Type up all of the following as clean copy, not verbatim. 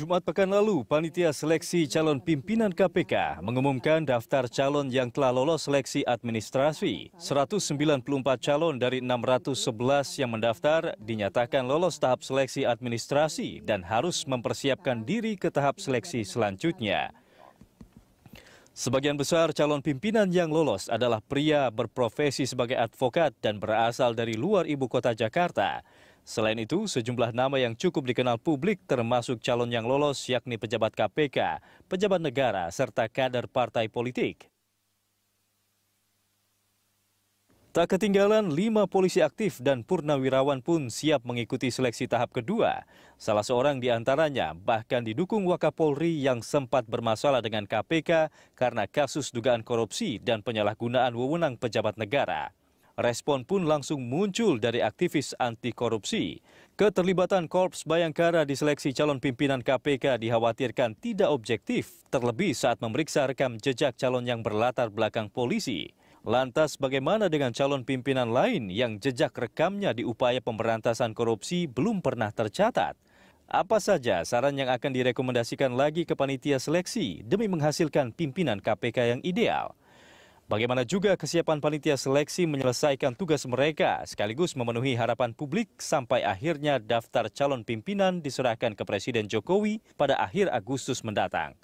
Jumat pekan lalu, Panitia Seleksi Calon Pimpinan KPK mengumumkan daftar calon yang telah lolos seleksi administrasi. 194 calon dari 611 yang mendaftar dinyatakan lolos tahap seleksi administrasi dan harus mempersiapkan diri ke tahap seleksi selanjutnya. Sebagian besar calon pimpinan yang lolos adalah pria berprofesi sebagai advokat dan berasal dari luar ibu kota Jakarta. Selain itu, sejumlah nama yang cukup dikenal publik termasuk calon yang lolos yakni pejabat KPK, pejabat negara, serta kader partai politik. Tak ketinggalan, 5 polisi aktif dan purnawirawan pun siap mengikuti seleksi tahap kedua. Salah seorang di antaranya bahkan didukung Wakapolri yang sempat bermasalah dengan KPK karena kasus dugaan korupsi dan penyalahgunaan wewenang pejabat negara. Respon pun langsung muncul dari aktivis anti korupsi. Keterlibatan Korps Bayangkara di seleksi calon pimpinan KPK dikhawatirkan tidak objektif, terlebih saat memeriksa rekam jejak calon yang berlatar belakang polisi. Lantas bagaimana dengan calon pimpinan lain yang jejak rekamnya di upaya pemberantasan korupsi belum pernah tercatat? Apa saja saran yang akan direkomendasikan lagi ke panitia seleksi demi menghasilkan pimpinan KPK yang ideal? Bagaimana juga kesiapan panitia seleksi menyelesaikan tugas mereka sekaligus memenuhi harapan publik sampai akhirnya daftar calon pimpinan diserahkan ke Presiden Jokowi pada akhir Agustus mendatang?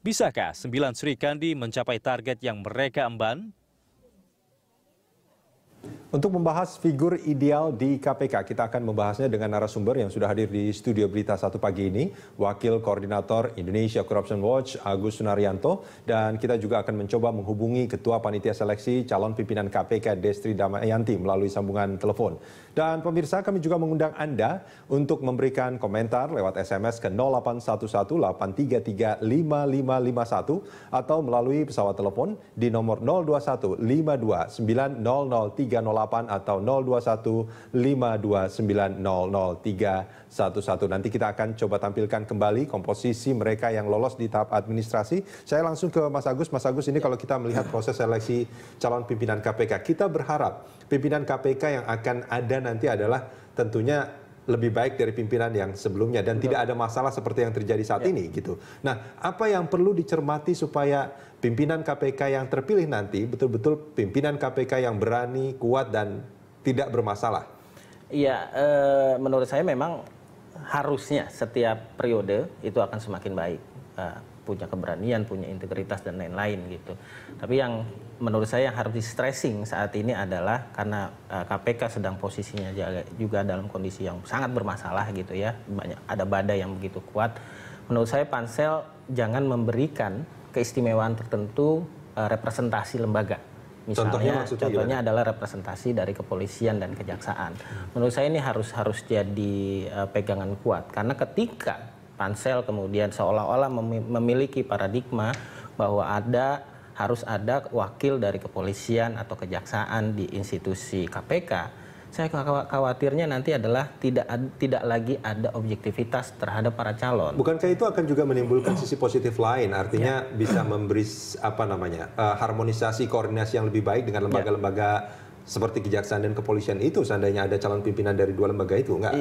Bisakah 9 Sri Kandi mencapai target yang mereka emban? Untuk membahas figur ideal di KPK, kita akan membahasnya dengan narasumber yang sudah hadir di studio Berita 1 pagi ini, Wakil Koordinator Indonesia Corruption Watch, Agus Sunaryanto, dan kita juga akan mencoba menghubungi Ketua Panitia Seleksi Calon Pimpinan KPK Destri Damayanti melalui sambungan telepon. Dan pemirsa, kami juga mengundang Anda untuk memberikan komentar lewat SMS ke 0811-833-5551 atau melalui pesawat telepon di nomor 021-529-00308 atau 021-529-00311. Nanti kita akan coba tampilkan kembali komposisi mereka yang lolos di tahap administrasi. Saya langsung ke Mas Agus. Mas Agus, ini kalau kita melihat proses seleksi calon pimpinan KPK, kita berharap pimpinan KPK yang akan ada nanti adalah tentunya lebih baik dari pimpinan yang sebelumnya dan tidak ada masalah seperti yang terjadi saat ini gitu. Nah, apa yang perlu dicermati supaya pimpinan KPK yang terpilih nanti betul-betul pimpinan KPK yang berani, kuat dan tidak bermasalah? Iya, menurut saya memang harusnya setiap periode itu akan semakin baik. Punya keberanian, punya integritas dan lain-lain gitu. Tapi yang menurut saya yang harus di-stressing saat ini adalah karena KPK sedang posisinya juga dalam kondisi yang sangat bermasalah gitu ya. Ada badai yang begitu kuat. Menurut saya Pansel jangan memberikan keistimewaan tertentu representasi lembaga. Misalnya contohnya adalah representasi dari kepolisian dan kejaksaan. Menurut saya ini harus jadi pegangan kuat karena ketika Pansel kemudian seolah-olah memiliki paradigma bahwa harus ada wakil dari kepolisian atau kejaksaan di institusi KPK. Saya khawatirnya nanti adalah tidak lagi ada objektivitas terhadap para calon. Bukankah itu akan juga menimbulkan sisi positif lain, artinya bisa memberi harmonisasi koordinasi yang lebih baik dengan lembaga-lembaga seperti kejaksaan dan kepolisian itu seandainya ada calon pimpinan dari dua lembaga itu, enggak?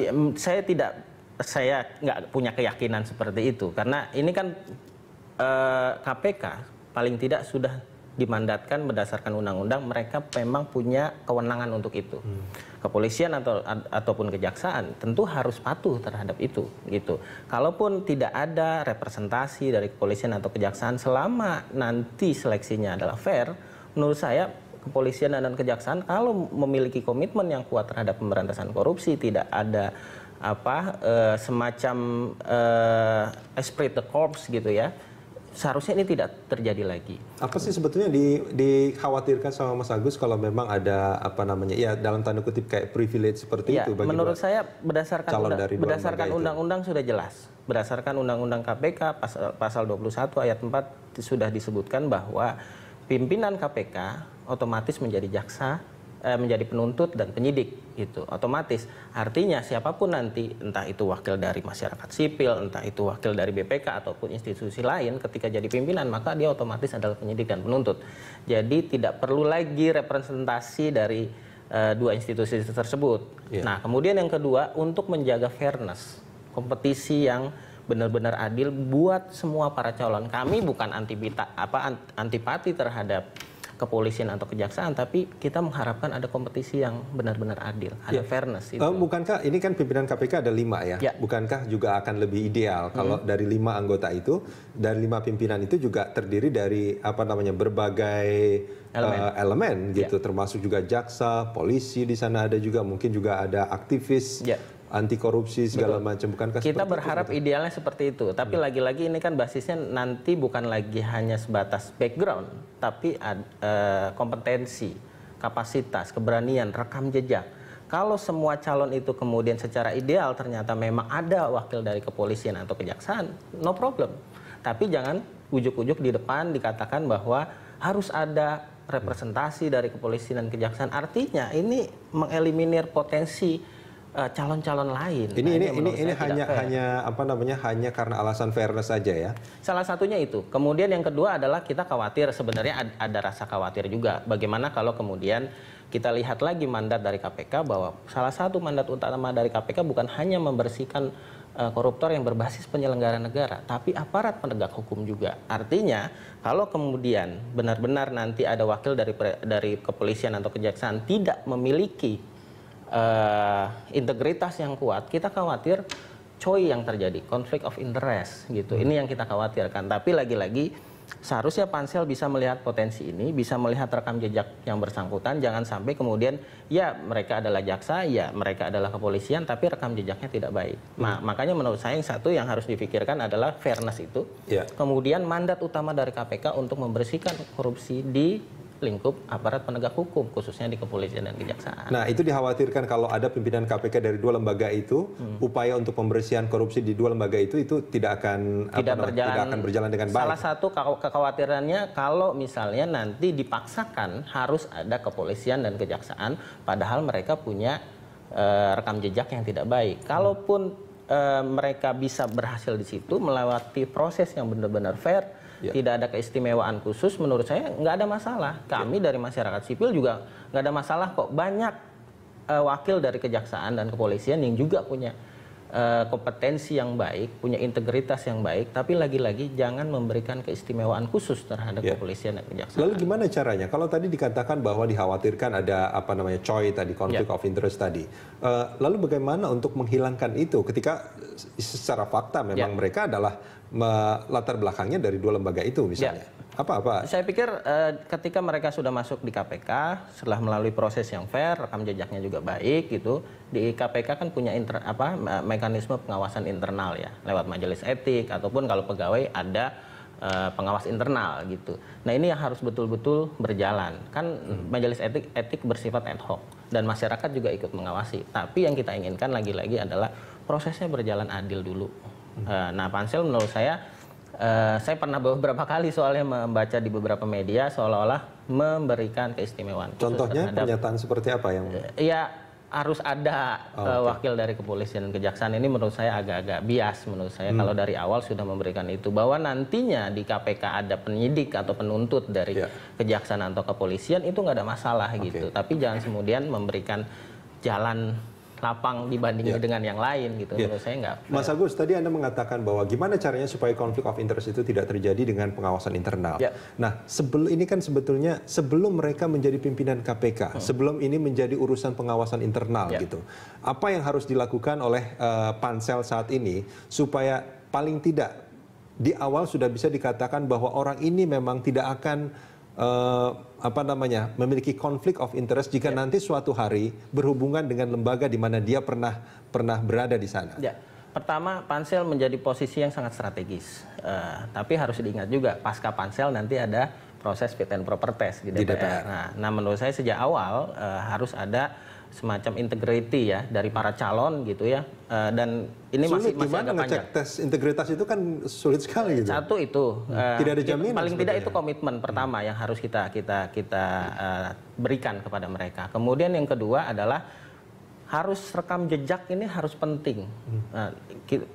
Saya nggak punya keyakinan seperti itu karena ini kan KPK paling tidak sudah dimandatkan berdasarkan undang-undang mereka memang punya kewenangan untuk itu. Kepolisian ataupun kejaksaan tentu harus patuh terhadap itu gitu. Kalaupun tidak ada representasi dari kepolisian atau kejaksaan selama nanti seleksinya adalah fair, menurut saya kepolisian dan kejaksaan kalau memiliki komitmen yang kuat terhadap pemberantasan korupsi, tidak ada semacam esprit de corps gitu ya, seharusnya ini tidak terjadi lagi. Apa sih sebetulnya dikhawatirkan sama Mas Agus kalau memang ada dalam tanda kutip kayak privilege seperti itu? Menurut saya berdasarkan undang-undang sudah jelas. Berdasarkan undang-undang KPK pasal 21 ayat 4 sudah disebutkan bahwa pimpinan KPK otomatis menjadi jaksa, menjadi penuntut dan penyidik gitu, otomatis. Artinya siapapun nanti, entah itu wakil dari masyarakat sipil, entah itu wakil dari BPK ataupun institusi lain, ketika jadi pimpinan maka dia otomatis adalah penyidik dan penuntut. Jadi tidak perlu lagi representasi dari dua institusi tersebut. Nah, kemudian yang kedua, untuk menjaga fairness, kompetisi yang benar-benar adil buat semua para calon. Kami bukan antipati terhadap kepolisian atau kejaksaan, tapi kita mengharapkan ada kompetisi yang benar-benar adil, ada fairness itu. Bukankah ini kan pimpinan KPK ada 5 ya? Bukankah juga akan lebih ideal kalau dari 5 anggota itu, dari 5 pimpinan itu juga terdiri dari berbagai elemen gitu, termasuk juga jaksa, polisi di sana ada juga, mungkin juga ada aktivis. Anti korupsi segala macam, bukankah kita berharap idealnya seperti itu, tapi lagi-lagi ini kan basisnya nanti bukan lagi hanya sebatas background, tapi kompetensi, kapasitas, keberanian, rekam jejak. Kalau semua calon itu kemudian secara ideal ternyata memang ada wakil dari kepolisian atau kejaksaan, no problem. Tapi jangan ujuk-ujuk di depan dikatakan bahwa harus ada representasi dari kepolisian dan kejaksaan. Artinya ini mengeliminir potensi calon-calon lain. Ini hanya karena alasan fairness saja ya. Salah satunya itu. Kemudian yang kedua adalah kita khawatir, sebenarnya ada rasa khawatir juga. Bagaimana kalau kemudian kita lihat lagi mandat dari KPK, bahwa salah satu mandat utama dari KPK bukan hanya membersihkan koruptor yang berbasis penyelenggara negara, tapi aparat penegak hukum juga. Artinya kalau kemudian benar-benar nanti ada wakil dari kepolisian atau kejaksaan tidak memiliki integritas yang kuat, kita khawatir COI yang terjadi, konflik of interest gitu. Ini yang kita khawatirkan. Tapi lagi-lagi seharusnya pansel bisa melihat potensi ini, bisa melihat rekam jejak yang bersangkutan. Jangan sampai kemudian ya mereka adalah jaksa, ya mereka adalah kepolisian, tapi rekam jejaknya tidak baik. Makanya menurut saya yang satu yang harus difikirkan adalah fairness itu. Kemudian mandat utama dari KPK untuk membersihkan korupsi di lingkup aparat penegak hukum, khususnya di kepolisian dan kejaksaan. Nah, itu dikhawatirkan kalau ada pimpinan KPK dari 2 lembaga itu, upaya untuk pembersihan korupsi di 2 lembaga itu tidak akan berjalan dengan baik. Salah satu kekhawatirannya kalau misalnya nanti dipaksakan harus ada kepolisian dan kejaksaan, padahal mereka punya rekam jejak yang tidak baik. Kalaupun mereka bisa berhasil di situ melewati proses yang benar-benar fair, tidak ada keistimewaan khusus, menurut saya nggak ada masalah. Kami dari masyarakat sipil juga nggak ada masalah kok. Banyak wakil dari kejaksaan dan kepolisian yang juga punya kompetensi yang baik, punya integritas yang baik, tapi lagi-lagi jangan memberikan keistimewaan khusus terhadap kepolisian dan kejaksaan. Lalu gimana caranya? Kalau tadi dikatakan bahwa dikhawatirkan ada COI tadi, conflict of interest tadi. Lalu bagaimana untuk menghilangkan itu ketika secara fakta memang mereka adalah latar belakangnya dari 2 lembaga itu misalnya? Apa? Saya pikir ketika mereka sudah masuk di KPK, setelah melalui proses yang fair, rekam jejaknya juga baik gitu, di KPK kan punya mekanisme pengawasan internal ya, lewat majelis etik ataupun kalau pegawai ada pengawas internal gitu. Nah, ini yang harus betul-betul berjalan. Kan majelis etik bersifat ad hoc dan masyarakat juga ikut mengawasi. Tapi yang kita inginkan lagi-lagi adalah prosesnya berjalan adil dulu. Nah, pansel menurut saya pernah beberapa kali soalnya membaca di beberapa media seolah-olah memberikan keistimewaan. Contohnya pernyataan seperti apa yang? Ya harus ada wakil dari kepolisian dan kejaksaan. Ini menurut saya agak-agak bias menurut saya kalau dari awal sudah memberikan itu, bahwa nantinya di KPK ada penyidik atau penuntut dari kejaksaan atau kepolisian itu nggak ada masalah gitu. Tapi jangan kemudian memberikan jalan lapang dibandingin dengan yang lain gitu. Menurut saya nggak. Mas Agus, tadi Anda mengatakan bahwa gimana caranya supaya konflik of interest itu tidak terjadi dengan pengawasan internal. Nah, sebelum mereka menjadi pimpinan KPK, sebelum ini menjadi urusan pengawasan internal gitu, apa yang harus dilakukan oleh pansel saat ini supaya paling tidak di awal sudah bisa dikatakan bahwa orang ini memang tidak akan memiliki konflik of interest jika nanti suatu hari berhubungan dengan lembaga di mana dia pernah berada di sana. Pertama, pansel menjadi posisi yang sangat strategis. Tapi harus diingat juga, pasca pansel nanti ada proses fit and proper test di DPR. Nah, menurut saya sejak awal harus ada semacam integrity ya dari para calon gitu ya, dan ini masih agak panjang. Tes integritas itu kan sulit sekali gitu. Satu itu tidak ada jaminan. Paling tidak itu komitmen pertama yang harus kita berikan kepada mereka. Kemudian yang kedua adalah harus rekam jejak, ini harus penting.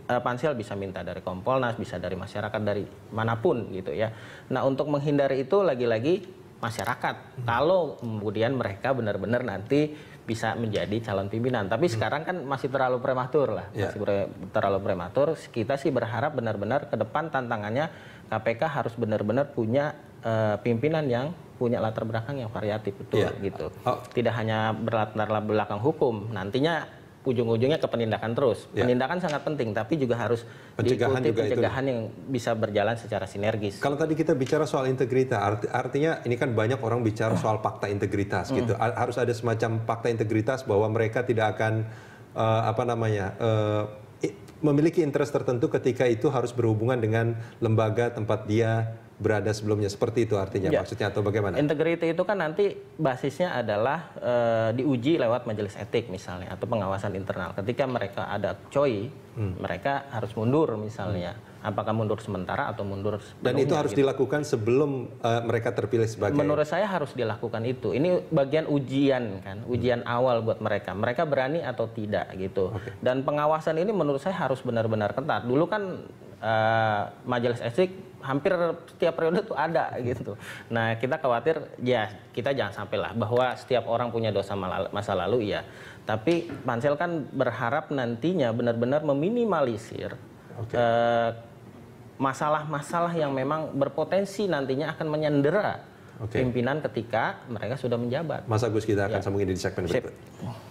Pansel bisa minta dari Kompolnas, bisa dari masyarakat, dari manapun gitu ya. Nah, untuk menghindari itu lagi-lagi masyarakat. Kalau kemudian mereka benar-benar nanti bisa menjadi calon pimpinan. Tapi sekarang kan masih terlalu prematur lah, terlalu prematur. Kita sih berharap benar-benar ke depan tantangannya KPK harus benar-benar punya pimpinan yang punya latar belakang yang variatif betul gitu. Tidak hanya berlatar belakang hukum, nantinya ujung-ujungnya ke penindakan terus. Penindakan sangat penting, tapi juga harus diikuti pencegahan yang bisa berjalan secara sinergis. Kalau tadi kita bicara soal integritas, artinya ini kan banyak orang bicara soal fakta integritas gitu. Harus ada semacam fakta integritas bahwa mereka tidak akan memiliki interest tertentu ketika itu harus berhubungan dengan lembaga tempat dia berada sebelumnya, seperti itu artinya maksudnya atau bagaimana? Integriti itu kan nanti basisnya adalah diuji lewat majelis etik misalnya atau pengawasan internal. Ketika mereka ada COI, mereka harus mundur misalnya. Apakah mundur sementara atau mundur sepenuhnya? Dan itu harus dilakukan sebelum mereka terpilih sebagai. Menurut saya harus dilakukan itu. Ini bagian ujian kan, ujian awal buat mereka. Mereka berani atau tidak gitu. Dan pengawasan ini menurut saya harus benar-benar ketat. Dulu kan majelis etik hampir setiap periode tuh ada gitu. Nah kita khawatir ya kita jangan sampai lah bahwa setiap orang punya dosa masa lalu ya. Tapi Pansel kan berharap nantinya benar-benar meminimalisir masalah-masalah yang memang berpotensi nantinya akan menyandera pimpinan ketika mereka sudah menjabat. Mas Agus, kita akan sambungin di segmen berikut.